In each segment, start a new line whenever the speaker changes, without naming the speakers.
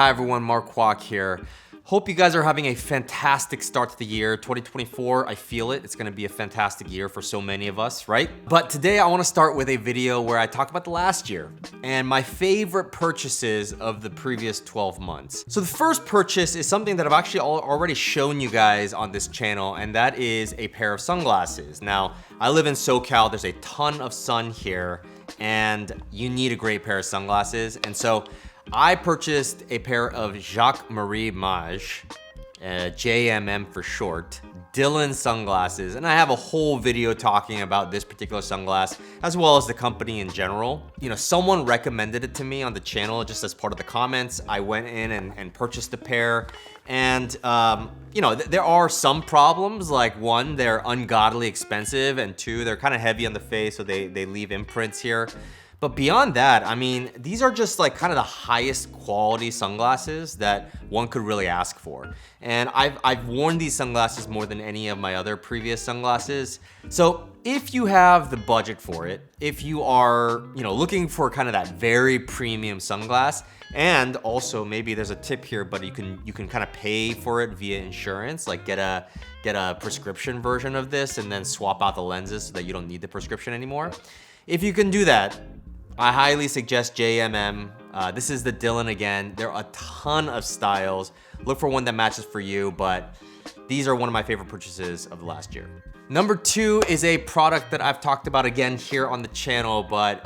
Hi everyone, Mark Kwok here. Hope you guys are having a fantastic start to the year. 2024, I feel it. It's gonna be a fantastic year for so many of us, right? But today I wanna start with a video where I talk about the last year and my favorite purchases of the previous 12 months. So the first purchase is something that I've actually already shown you guys on this channel, and that is a pair of sunglasses. Now, I live in SoCal, there's a ton of sun here, and you need a great pair of sunglasses. And so I purchased a pair of Jacques-Marie Mage, JMM for short, Dylan sunglasses, and I have a whole video talking about this particular sunglass as well as the company in general. You know, someone recommended it to me on the channel just as part of the comments. I went in and purchased a pair, and you know, there are some problems. Like one, they're ungodly expensive, and two, they're kind of heavy on the face, so they leave imprints here. But beyond that, I mean, these are just like kind of the highest quality sunglasses that one could really ask for. And I've worn these sunglasses more than any of my other previous sunglasses. So if you have the budget for it, if you are, you know, looking for kind of that very premium sunglass, and also maybe there's a tip here, but you can kind of pay for it via insurance, like get a prescription version of this and then swap out the lenses so that you don't need the prescription anymore. If you can do that, I highly suggest JMM. This is the Dylan again. There are a ton of styles. Look for one that matches for you, but these are one of my favorite purchases of the last year. Number two is a product that I've talked about again here on the channel, but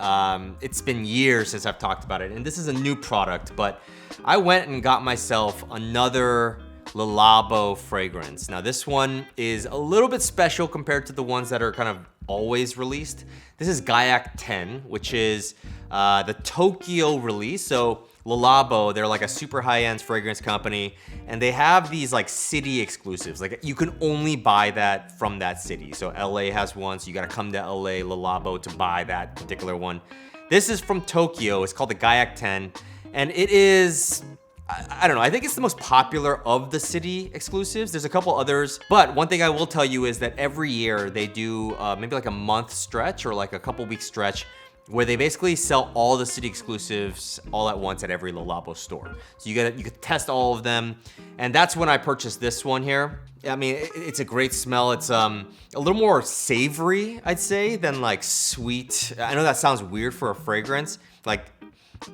it's been years since I've talked about it. And this is a new product, but I went and got myself another Labo fragrance. Now this one is a little bit special compared to the ones that are kind of always released. This is Gaiac 10, which is the Tokyo release. So Labo, they're like a super high-end fragrance company, and they have these like city exclusives. Like you can only buy that from that city. So LA has one, so you gotta come to LA Labo to buy that particular one. This is from Tokyo. It's called the Gaiac 10, and it is, I don't know, I think it's the most popular of the city exclusives. There's a couple others, but one thing I will tell you is that every year they do maybe like a month stretch or like a couple week stretch where they basically sell all the city exclusives all at once at every Labo store. So you could test all of them, and that's when I purchased this one here. I mean, it's a great smell. It's a little more savory, I'd say, than like sweet. I know that sounds weird for a fragrance. Like,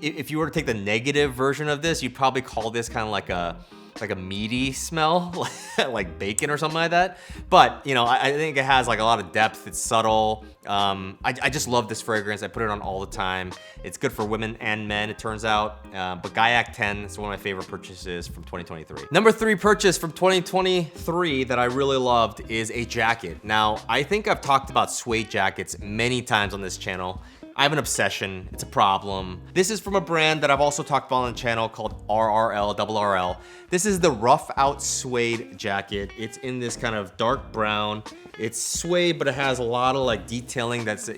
if you were to take the negative version of this, you'd probably call this kind of like a meaty smell, like bacon or something like that. But you know, I think it has like a lot of depth. It's subtle. I just love this fragrance. I put it on all the time. It's good for women and men, it turns out. But Gaiac 10 is one of my favorite purchases from 2023. Number three purchase from 2023 that I really loved is a jacket. Now, I think I've talked about suede jackets many times on this channel. I have an obsession, it's a problem. This is from a brand that I've also talked about on the channel called RRL. This is the Rough Out Suede jacket. It's in this kind of dark brown. It's suede, but it has a lot of like detailing makes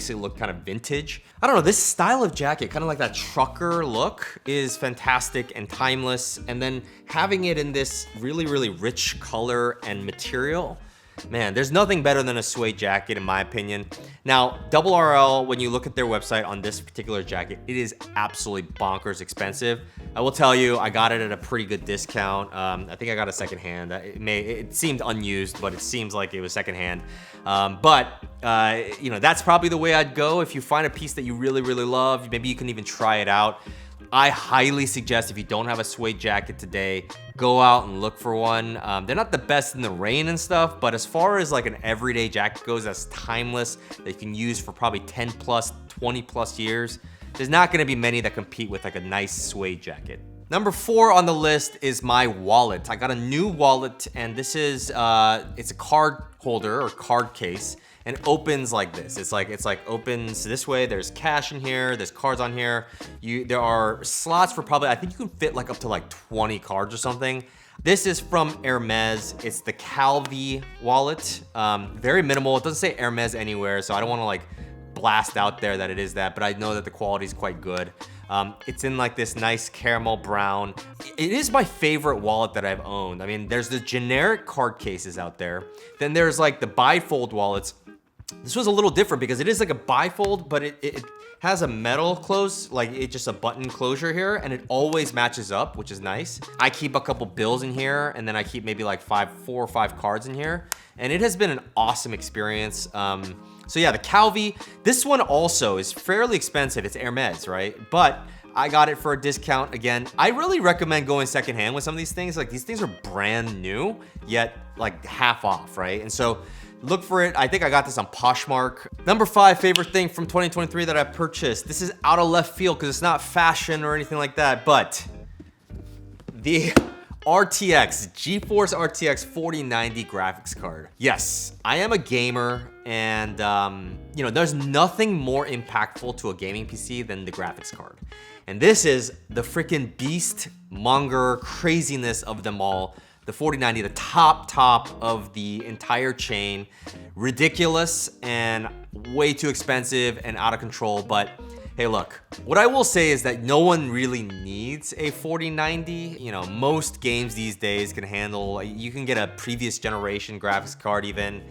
it look kind of vintage. I don't know, this style of jacket, kind of like that trucker look, is fantastic and timeless. And then having it in this really, really rich color and material, man, there's nothing better than a suede jacket in my opinion. Now, RRL, when you look at their website on this particular jacket, it is absolutely bonkers expensive. I will tell you, I got it at a pretty good discount. I think I got a secondhand. It seemed unused, but it seems like it was secondhand. You know, that's probably the way I'd go. If you find a piece that you really, really love, maybe you can even try it out. I highly suggest, if you don't have a suede jacket today, go out and look for one. They're not the best in the rain and stuff, but as far as like an everyday jacket goes that's timeless, that you can use for probably 10 plus, 20 plus years, there's not gonna be many that compete with like a nice suede jacket. Number four on the list is my wallet. I got a new wallet, and this is, it's a card holder or card case, and it opens like this. It's like opens this way. There's cash in here, there's cards on here. There are slots for probably, I think you can fit like up to like 20 cards or something. This is from Hermes. It's the Calvi wallet. Very minimal. It doesn't say Hermes anywhere, so I don't wanna like blast out there that it is that, but I know that the quality is quite good. It's in like this nice caramel brown. It is my favorite wallet that I've owned. I mean, there's the generic card cases out there. Then there's like the bifold wallets This was a little different because it is like a bifold, but it has a metal close, like it's just a button closure here, and it always matches up, which is nice. I keep a couple bills in here, and then I keep maybe like 4 or 5 cards in here, and it has been an awesome experience. So yeah, the Calvi, this one also is fairly expensive. It's Hermes, right? But I got it for a discount. Again, I really recommend going secondhand with some of these things. Like these things are brand new, yet like half off, right? And so look for it. I think I got this on Poshmark. Number 5 favorite thing from 2023 that I purchased. This is out of left field because it's not fashion or anything like that, but the RTX, GeForce RTX 4090 graphics card. Yes, I am a gamer, and you know, there's nothing more impactful to a gaming PC than the graphics card. And this is the freaking beast monger craziness of them all. The 4090, the top of the entire chain. Ridiculous and way too expensive and out of control, but hey, look, what I will say is that no one really needs a 4090. You know, most games these days can handle, you can get a previous generation graphics card even.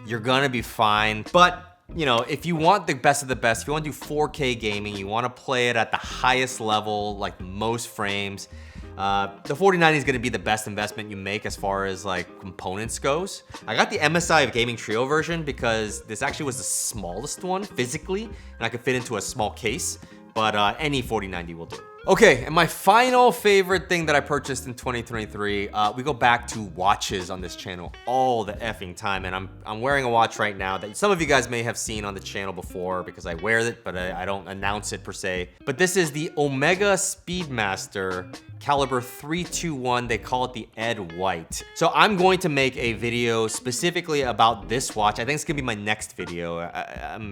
You're gonna be fine. But, you know, if you want the best of the best, if you want to do 4K gaming, you want to play it at the highest level, like most frames, the 4090 is going to be the best investment you make as far as like components goes. I got the MSI Gaming Trio version because this actually was the smallest one physically, and I could fit into a small case, but any 4090 will do. Okay, and my final favorite thing that I purchased in 2023, we go back to watches on this channel all the effing time, and I'm wearing a watch right now that some of you guys may have seen on the channel before because I wear it, but I don't announce it per se. But this is the Omega Speedmaster caliber 321. They call it the Ed White. So I'm going to make a video specifically about this watch. I think it's gonna be my next video.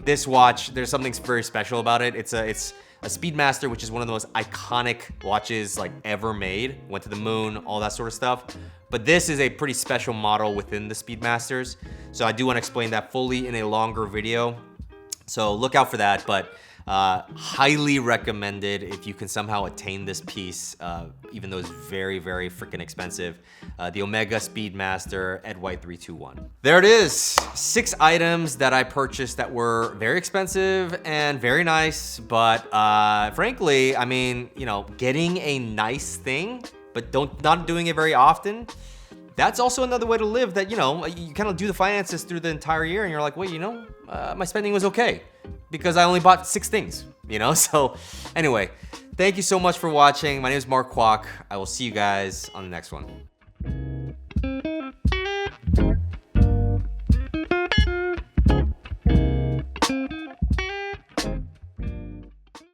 This watch, there's something very special about it. It's a Speedmaster, which is one of the most iconic watches like ever made. Went to the moon, all that sort of stuff. But this is a pretty special model within the Speedmasters. So I do want to explain that fully in a longer video. So look out for that, but highly recommended if you can somehow attain this piece, even though it's very, very freaking expensive. The Omega Speedmaster Ed White 321. There it is. 6 items that I purchased that were very expensive and very nice, but frankly, I mean, you know, getting a nice thing, but not doing it very often, that's also another way to live. That, you know, you kind of do the finances through the entire year and you're like, wait, you know, my spending was okay because I only bought 6 things, you know? So anyway, thank you so much for watching. My name is Mark Kwok. I will see you guys on the next one.